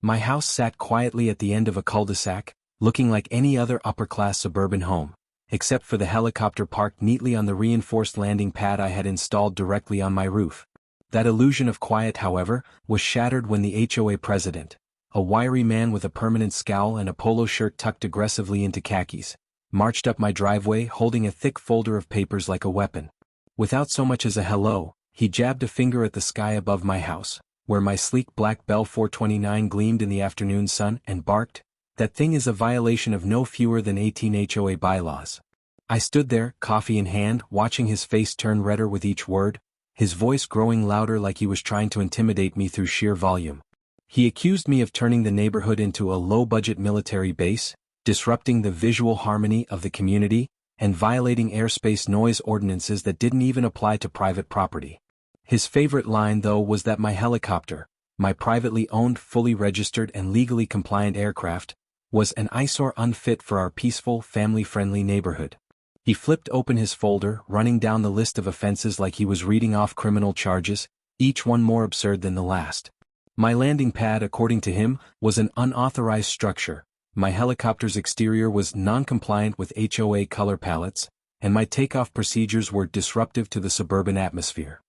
My house sat quietly at the end of a cul-de-sac, looking like any other upper-class suburban home, except for the helicopter parked neatly on the reinforced landing pad I had installed directly on my roof. That illusion of quiet, however, was shattered when the HOA president, a wiry man with a permanent scowl and a polo shirt tucked aggressively into khakis, marched up my driveway holding a thick folder of papers like a weapon. Without so much as a hello, he jabbed a finger at the sky above my house, where my sleek black Bell 429 gleamed in the afternoon sun, and barked, "That thing is a violation of no fewer than 18 HOA bylaws." I stood there, coffee in hand, watching his face turn redder with each word, his voice growing louder like he was trying to intimidate me through sheer volume. He accused me of turning the neighborhood into a low-budget military base, disrupting the visual harmony of the community, and violating airspace noise ordinances that didn't even apply to private property. His favorite line, though, was that my helicopter, my privately owned, fully registered and legally compliant aircraft, was an eyesore unfit for our peaceful, family-friendly neighborhood. He flipped open his folder, running down the list of offenses like he was reading off criminal charges, each one more absurd than the last. My landing pad, according to him, was an unauthorized structure, my helicopter's exterior was non-compliant with HOA color palettes, and my takeoff procedures were disruptive to the suburban atmosphere.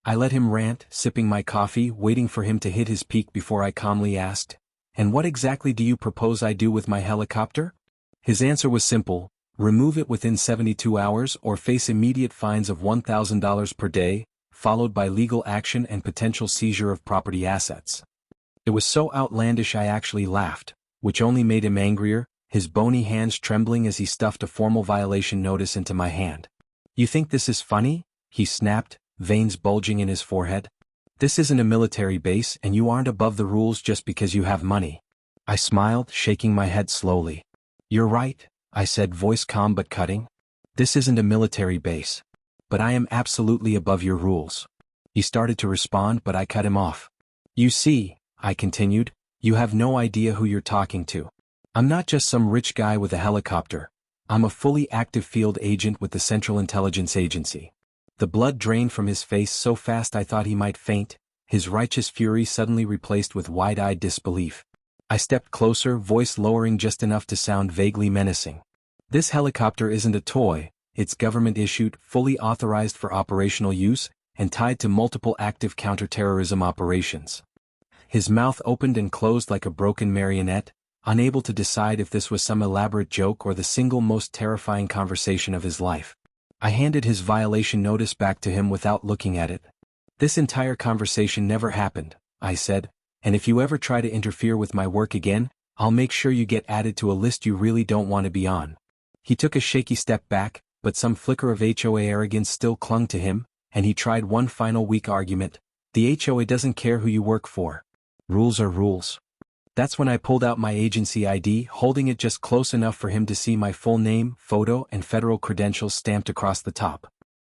I let him rant, sipping my coffee, waiting for him to hit his peak before I calmly asked, "And what exactly do you propose I do with my helicopter?" His answer was simple: remove it within 72 hours or face immediate fines of $1,000 per day, followed by legal action and potential seizure of property assets. It was so outlandish I actually laughed, which only made him angrier, his bony hands trembling as he stuffed a formal violation notice into my hand. "You think this is funny?" he snapped, veins bulging in his forehead. "This isn't a military base and you aren't above the rules just because you have money." I smiled, shaking my head slowly. "You're right," I said, voice calm but cutting. "This isn't a military base. But I am absolutely above your rules." He started to respond, but I cut him off. "You see," I continued, "you have no idea who you're talking to. I'm not just some rich guy with a helicopter. I'm a fully active field agent with the Central Intelligence Agency." The blood drained from his face so fast I thought he might faint, his righteous fury suddenly replaced with wide-eyed disbelief. I stepped closer, voice lowering just enough to sound vaguely menacing. "This helicopter isn't a toy, it's government-issued, fully authorized for operational use, and tied to multiple active counterterrorism operations." His mouth opened and closed like a broken marionette, unable to decide if this was some elaborate joke or the single most terrifying conversation of his life. I handed his violation notice back to him without looking at it. "This entire conversation never happened," I said, "and if you ever try to interfere with my work again, I'll make sure you get added to a list you really don't want to be on." He took a shaky step back, but some flicker of HOA arrogance still clung to him, and he tried one final weak argument: "The HOA doesn't care who you work for. Rules are rules." That's when I pulled out my agency ID, holding it just close enough for him to see my full name, photo, and federal credentials stamped across the top.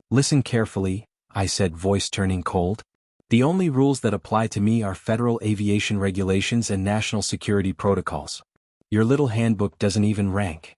"Listen carefully," I said, voice turning cold. "The only rules that apply to me are federal aviation regulations and national security protocols. Your little handbook doesn't even rank."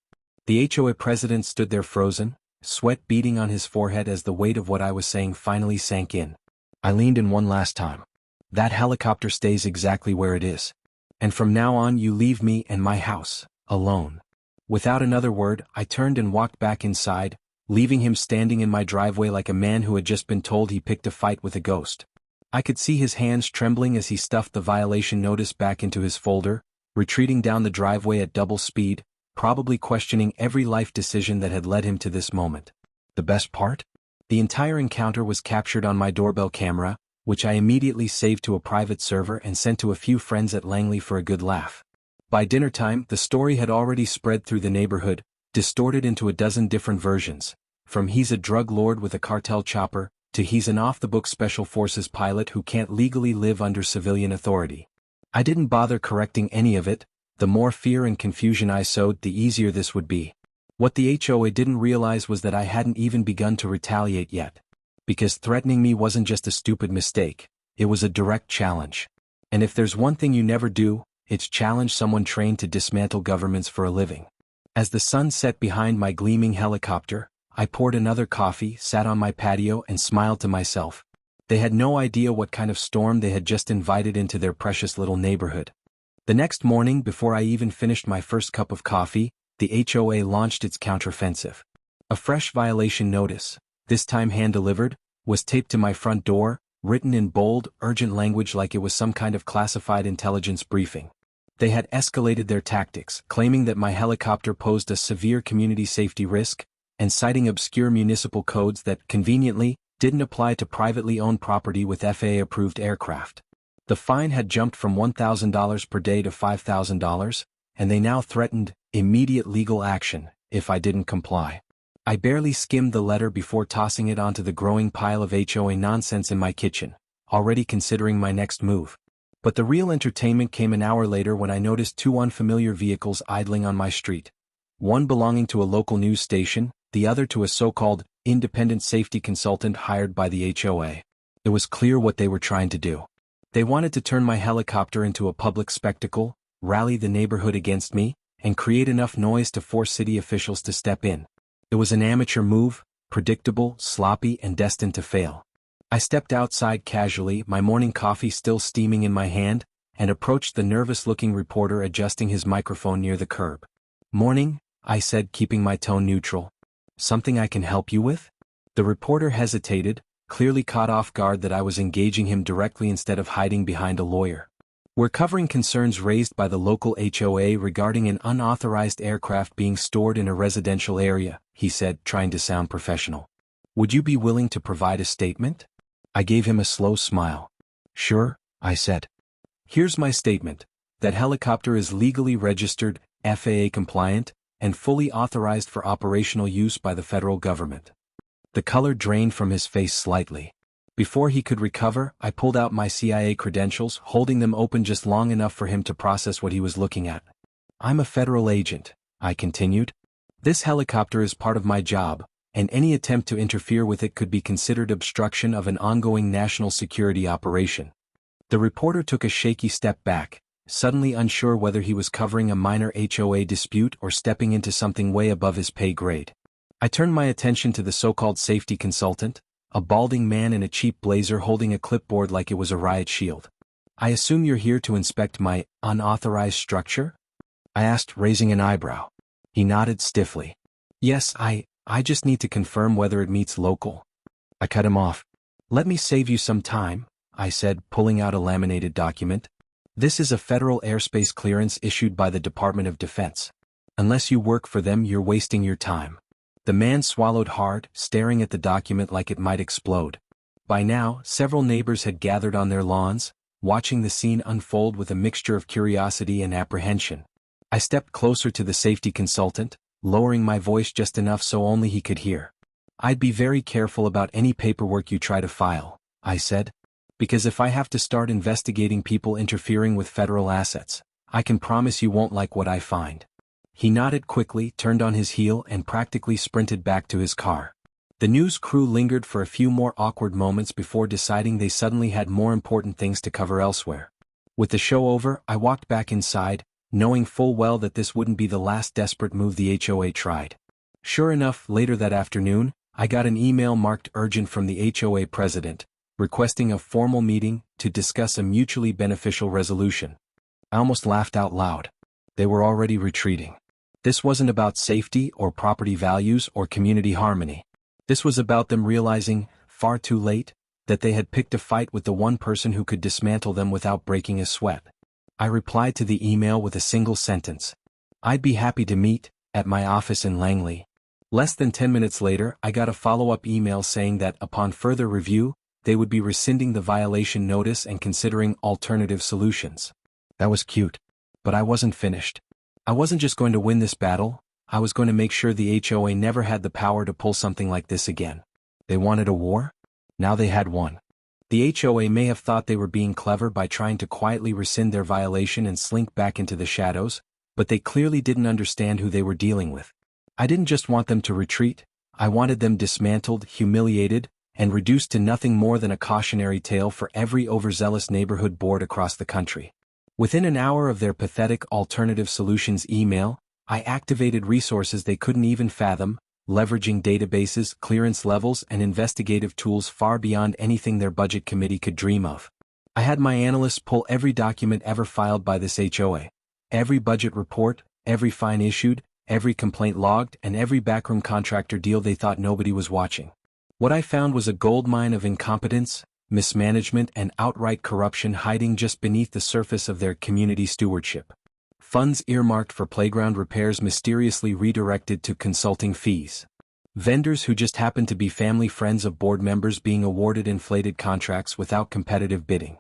The HOA president stood there frozen, sweat beading on his forehead as the weight of what I was saying finally sank in. I leaned in one last time. "That helicopter stays exactly where it is. And from now on you leave me and my house alone." Without another word, I turned and walked back inside, leaving him standing in my driveway like a man who had just been told he picked a fight with a ghost. I could see his hands trembling as he stuffed the violation notice back into his folder, retreating down the driveway at double speed, probably questioning every life decision that had led him to this moment. The best part? The entire encounter was captured on my doorbell camera, which I immediately saved to a private server and sent to a few friends at Langley for a good laugh. By dinner time, the story had already spread through the neighborhood, distorted into a dozen different versions, from "he's a drug lord with a cartel chopper," to "he's an off-the-book special forces pilot who can't legally live under civilian authority." I didn't bother correcting any of it. The more fear and confusion I sowed, the easier this would be. What the HOA didn't realize was that I hadn't even begun to retaliate yet. Because threatening me wasn't just a stupid mistake, it was a direct challenge. And if there's one thing you never do, it's challenge someone trained to dismantle governments for a living. As the sun set behind my gleaming helicopter, I poured another coffee, sat on my patio, and smiled to myself. They had no idea what kind of storm they had just invited into their precious little neighborhood. The next morning, before I even finished my first cup of coffee, the HOA launched its counteroffensive. A fresh violation notice, this time hand-delivered, was taped to my front door, written in bold, urgent language like it was some kind of classified intelligence briefing. They had escalated their tactics, claiming that my helicopter posed a severe community safety risk, and citing obscure municipal codes that, conveniently, didn't apply to privately owned property with FAA-approved aircraft. The fine had jumped from $1,000 per day to $5,000, and they now threatened immediate legal action if I didn't comply. I barely skimmed the letter before tossing it onto the growing pile of HOA nonsense in my kitchen, already considering my next move. But the real entertainment came an hour later when I noticed two unfamiliar vehicles idling on my street. One belonging to a local news station, the other to a so-called independent safety consultant hired by the HOA. It was clear what they were trying to do. They wanted to turn my helicopter into a public spectacle, rally the neighborhood against me, and create enough noise to force city officials to step in. It was an amateur move, predictable, sloppy, and destined to fail. I stepped outside casually, my morning coffee still steaming in my hand, and approached the nervous-looking reporter adjusting his microphone near the curb. "Morning," I said, keeping my tone neutral. "Something I can help you with?" The reporter hesitated, clearly caught off guard that I was engaging him directly instead of hiding behind a lawyer. "We're covering concerns raised by the local HOA regarding an unauthorized aircraft being stored in a residential area," he said, trying to sound professional. "Would you be willing to provide a statement?" I gave him a slow smile. "Sure," I said. "Here's my statement. That helicopter is legally registered, FAA compliant, and fully authorized for operational use by the federal government." The color drained from his face slightly. Before he could recover, I pulled out my CIA credentials, holding them open just long enough for him to process what he was looking at. "I'm a federal agent," I continued. "This helicopter is part of my job, and any attempt to interfere with it could be considered obstruction of an ongoing national security operation." The reporter took a shaky step back, suddenly unsure whether he was covering a minor HOA dispute or stepping into something way above his pay grade. I turned my attention to the so-called safety consultant, a balding man in a cheap blazer holding a clipboard like it was a riot shield. "I assume you're here to inspect my unauthorized structure?" I asked, raising an eyebrow. He nodded stiffly. "Yes, I just need to confirm whether it meets local." I cut him off. "Let me save you some time," I said, pulling out a laminated document. "This is a federal airspace clearance issued by the Department of Defense. Unless you work for them, you're wasting your time." The man swallowed hard, staring at the document like it might explode. By now, several neighbors had gathered on their lawns, watching the scene unfold with a mixture of curiosity and apprehension. I stepped closer to the safety consultant, lowering my voice just enough so only he could hear. "I'd be very careful about any paperwork you try to file," I said. "Because if I have to start investigating people interfering with federal assets, I can promise you won't like what I find." He nodded quickly, turned on his heel, and practically sprinted back to his car. The news crew lingered for a few more awkward moments before deciding they suddenly had more important things to cover elsewhere. With the show over, I walked back inside, knowing full well that this wouldn't be the last desperate move the HOA tried. Sure enough, later that afternoon, I got an email marked urgent from the HOA president, requesting a formal meeting to discuss a mutually beneficial resolution. I almost laughed out loud. They were already retreating. This wasn't about safety or property values or community harmony. This was about them realizing, far too late, that they had picked a fight with the one person who could dismantle them without breaking a sweat. I replied to the email with a single sentence. "I'd be happy to meet, at my office in Langley." Less than 10 minutes later, I got a follow-up email saying that, upon further review, they would be rescinding the violation notice and considering alternative solutions. That was cute. But I wasn't finished. I wasn't just going to win this battle, I was going to make sure the HOA never had the power to pull something like this again. They wanted a war? Now they had one. The HOA may have thought they were being clever by trying to quietly rescind their violation and slink back into the shadows, but they clearly didn't understand who they were dealing with. I didn't just want them to retreat, I wanted them dismantled, humiliated, and reduced to nothing more than a cautionary tale for every overzealous neighborhood board across the country. Within an hour of their pathetic alternative solutions email, I activated resources they couldn't even fathom, leveraging databases, clearance levels, and investigative tools far beyond anything their budget committee could dream of. I had my analysts pull every document ever filed by this HOA. Every budget report, every fine issued, every complaint logged, and every backroom contractor deal they thought nobody was watching. What I found was a goldmine of incompetence, mismanagement, and outright corruption hiding just beneath the surface of their community stewardship. Funds earmarked for playground repairs mysteriously redirected to consulting fees. Vendors who just happened to be family friends of board members being awarded inflated contracts without competitive bidding.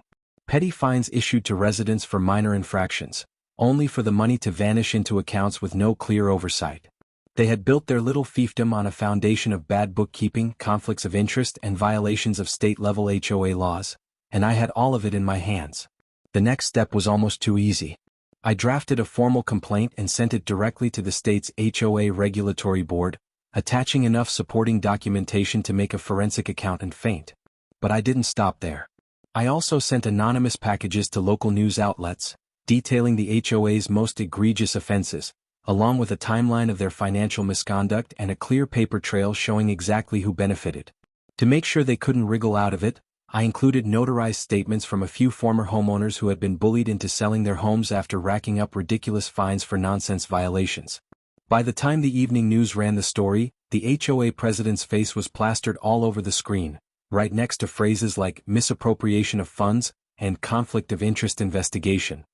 Petty fines issued to residents for minor infractions, only for the money to vanish into accounts with no clear oversight. They had built their little fiefdom on a foundation of bad bookkeeping, conflicts of interest, and violations of state-level HOA laws, and I had all of it in my hands. The next step was almost too easy. I drafted a formal complaint and sent it directly to the state's HOA regulatory board, attaching enough supporting documentation to make a forensic accountant faint. But I didn't stop there. I also sent anonymous packages to local news outlets, detailing the HOA's most egregious offenses, along with a timeline of their financial misconduct and a clear paper trail showing exactly who benefited. To make sure they couldn't wriggle out of it, I included notarized statements from a few former homeowners who had been bullied into selling their homes after racking up ridiculous fines for nonsense violations. By the time the evening news ran the story, the HOA president's face was plastered all over the screen, right next to phrases like misappropriation of funds and conflict of interest investigation.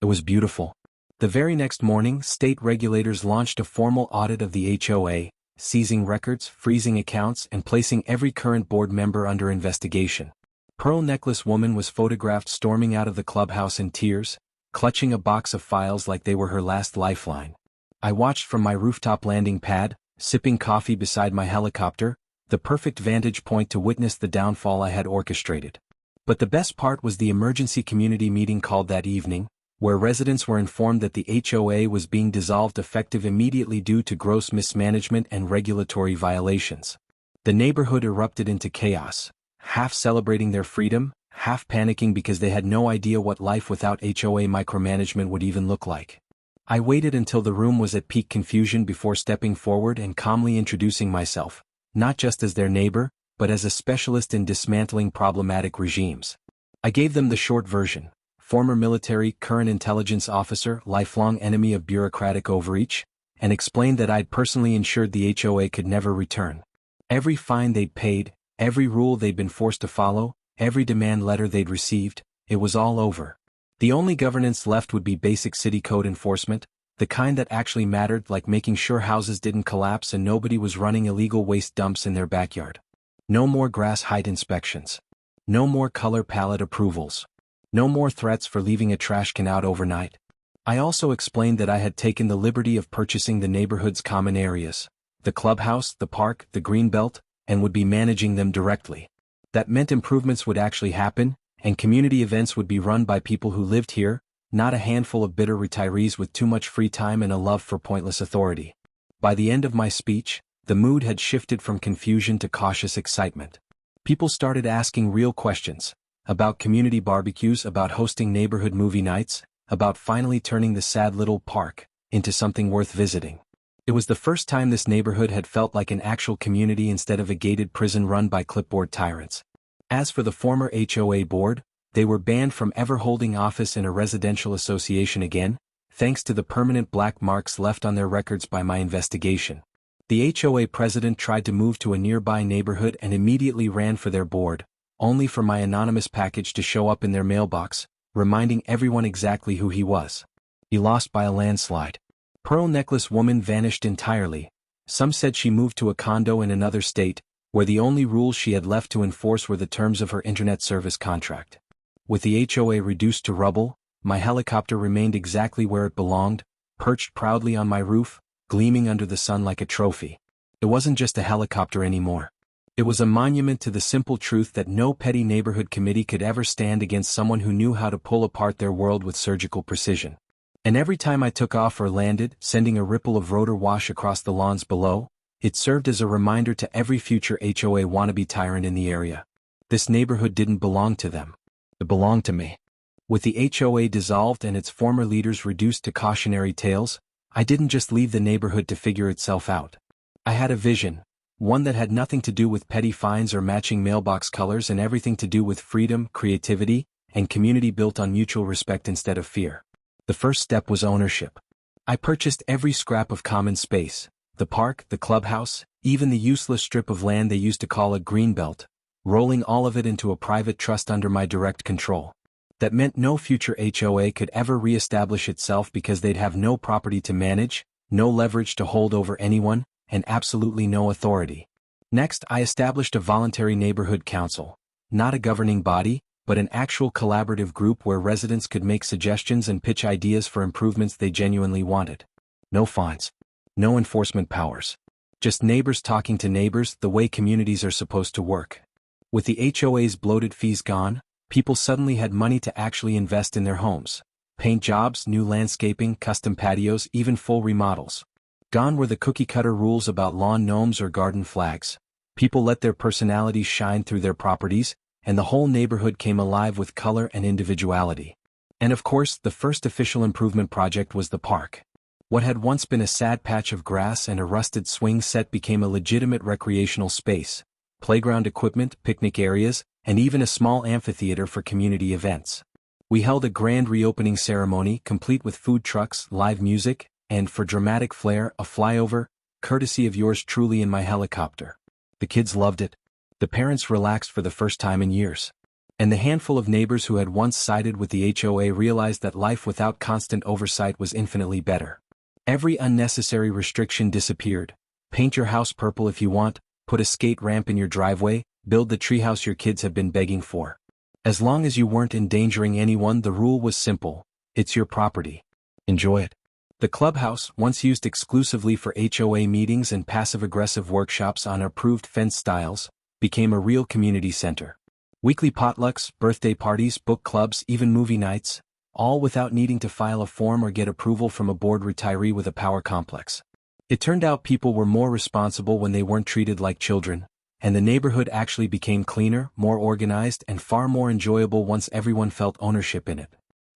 It was beautiful. The very next morning, state regulators launched a formal audit of the HOA, seizing records, freezing accounts, and placing every current board member under investigation. Pearl Necklace Woman was photographed storming out of the clubhouse in tears, clutching a box of files like they were her last lifeline. I watched from my rooftop landing pad, sipping coffee beside my helicopter, the perfect vantage point to witness the downfall I had orchestrated. But the best part was the emergency community meeting called that evening, where residents were informed that the HOA was being dissolved effective immediately due to gross mismanagement and regulatory violations. The neighborhood erupted into chaos, half celebrating their freedom, half panicking because they had no idea what life without HOA micromanagement would even look like. I waited until the room was at peak confusion before stepping forward and calmly introducing myself, not just as their neighbor, but as a specialist in dismantling problematic regimes. I gave them the short version: former military, current intelligence officer, lifelong enemy of bureaucratic overreach, and explained that I'd personally ensured the HOA could never return. Every fine they'd paid, every rule they'd been forced to follow, every demand letter they'd received, it was all over. The only governance left would be basic city code enforcement, the kind that actually mattered, like making sure houses didn't collapse and nobody was running illegal waste dumps in their backyard. No more grass height inspections. No more color palette approvals. No more threats for leaving a trash can out overnight. I also explained that I had taken the liberty of purchasing the neighborhood's common areas, the clubhouse, the park, the greenbelt, and would be managing them directly. That meant improvements would actually happen, and community events would be run by people who lived here, not a handful of bitter retirees with too much free time and a love for pointless authority. By the end of my speech, the mood had shifted from confusion to cautious excitement. People started asking real questions, about community barbecues, about hosting neighborhood movie nights, about finally turning the sad little park into something worth visiting. It was the first time this neighborhood had felt like an actual community instead of a gated prison run by clipboard tyrants. As for the former HOA board, they were banned from ever holding office in a residential association again, thanks to the permanent black marks left on their records by my investigation. The HOA president tried to move to a nearby neighborhood and immediately ran for their board, only for my anonymous package to show up in their mailbox, reminding everyone exactly who he was. He lost by a landslide. Pearl Necklace Woman vanished entirely. Some said she moved to a condo in another state, where the only rules she had left to enforce were the terms of her internet service contract. With the HOA reduced to rubble, my helicopter remained exactly where it belonged, perched proudly on my roof, gleaming under the sun like a trophy. It wasn't just a helicopter anymore. It was a monument to the simple truth that no petty neighborhood committee could ever stand against someone who knew how to pull apart their world with surgical precision. And every time I took off or landed, sending a ripple of rotor wash across the lawns below, it served as a reminder to every future HOA wannabe tyrant in the area. This neighborhood didn't belong to them. It belonged to me. With the HOA dissolved and its former leaders reduced to cautionary tales, I didn't just leave the neighborhood to figure itself out. I had a vision, one that had nothing to do with petty fines or matching mailbox colors and everything to do with freedom, creativity, and community built on mutual respect instead of fear. The first step was ownership. I purchased every scrap of common space, the park, the clubhouse, even the useless strip of land they used to call a greenbelt, rolling all of it into a private trust under my direct control. That meant no future HOA could ever re-establish itself because they'd have no property to manage, no leverage to hold over anyone, and absolutely no authority. Next, I established a voluntary neighborhood council, not a governing body, but an actual collaborative group where residents could make suggestions and pitch ideas for improvements they genuinely wanted. No fines. No enforcement powers. Just neighbors talking to neighbors the way communities are supposed to work. With the HOA's bloated fees gone, people suddenly had money to actually invest in their homes. Paint jobs, new landscaping, custom patios, even full remodels. Gone were the cookie-cutter rules about lawn gnomes or garden flags. People let their personalities shine through their properties, and the whole neighborhood came alive with color and individuality. And of course, the first official improvement project was the park. What had once been a sad patch of grass and a rusted swing set became a legitimate recreational space. Playground equipment, picnic areas, and even a small amphitheater for community events. We held a grand reopening ceremony complete with food trucks, live music, and, for dramatic flair, a flyover, courtesy of yours truly in my helicopter. The kids loved it. The parents relaxed for the first time in years. And the handful of neighbors who had once sided with the HOA realized that life without constant oversight was infinitely better. Every unnecessary restriction disappeared. Paint your house purple if you want, put a skate ramp in your driveway, build the treehouse your kids have been begging for. As long as you weren't endangering anyone, the rule was simple. It's your property. Enjoy it. The clubhouse, once used exclusively for HOA meetings and passive-aggressive workshops on approved fence styles, became a real community center. Weekly potlucks, birthday parties, book clubs, even movie nights, all without needing to file a form or get approval from a bored retiree with a power complex. It turned out people were more responsible when they weren't treated like children, and the neighborhood actually became cleaner, more organized, and far more enjoyable once everyone felt ownership in it.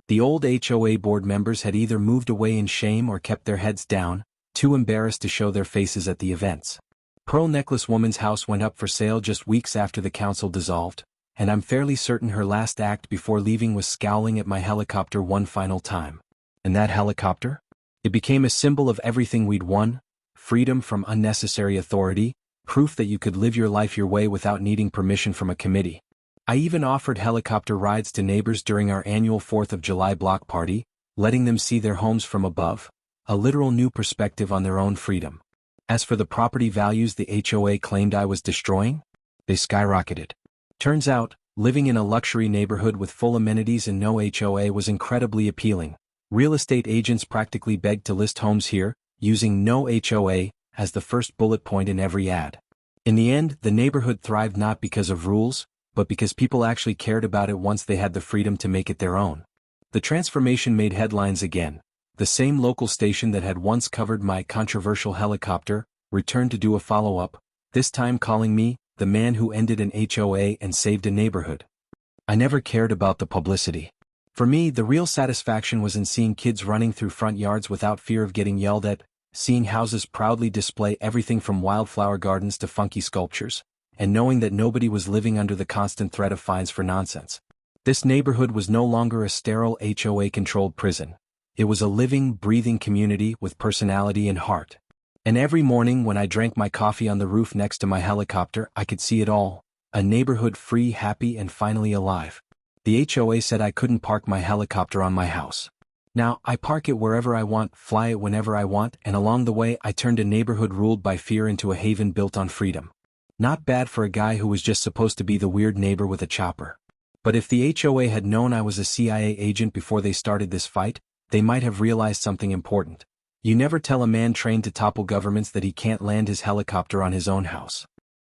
The old HOA board members had either moved away in shame or kept their heads down, too embarrassed to show their faces at the events. Pearl Necklace Woman's house went up for sale just weeks after the council dissolved, and I'm fairly certain her last act before leaving was scowling at my helicopter one final time. And that helicopter? It became a symbol of everything we'd won: freedom from unnecessary authority, proof that you could live your life your way without needing permission from a committee. I even offered helicopter rides to neighbors during our annual 4th of July block party, letting them see their homes from above, a literal new perspective on their own freedom. As for the property values the HOA claimed I was destroying, they skyrocketed. Turns out, living in a luxury neighborhood with full amenities and no HOA was incredibly appealing. Real estate agents practically begged to list homes here, using "no HOA" as the first bullet point in every ad. In the end, the neighborhood thrived not because of rules, but because people actually cared about it once they had the freedom to make it their own. The transformation made headlines again. The same local station that had once covered my controversial helicopter returned to do a follow-up, this time calling me the man who ended an HOA and saved a neighborhood. I never cared about the publicity. For me, the real satisfaction was in seeing kids running through front yards without fear of getting yelled at, seeing houses proudly display everything from wildflower gardens to funky sculptures, and knowing that nobody was living under the constant threat of fines for nonsense. This neighborhood was no longer a sterile HOA-controlled prison. It was a living, breathing community with personality and heart. And every morning when I drank my coffee on the roof next to my helicopter, I could see it all. A neighborhood free, happy, and finally alive. The HOA said I couldn't park my helicopter on my house. Now, I park it wherever I want, fly it whenever I want, and along the way I turned a neighborhood ruled by fear into a haven built on freedom. Not bad for a guy who was just supposed to be the weird neighbor with a chopper. But if the HOA had known I was a CIA agent before they started this fight, they might have realized something important. You never tell a man trained to topple governments that he can't land his helicopter on his own house.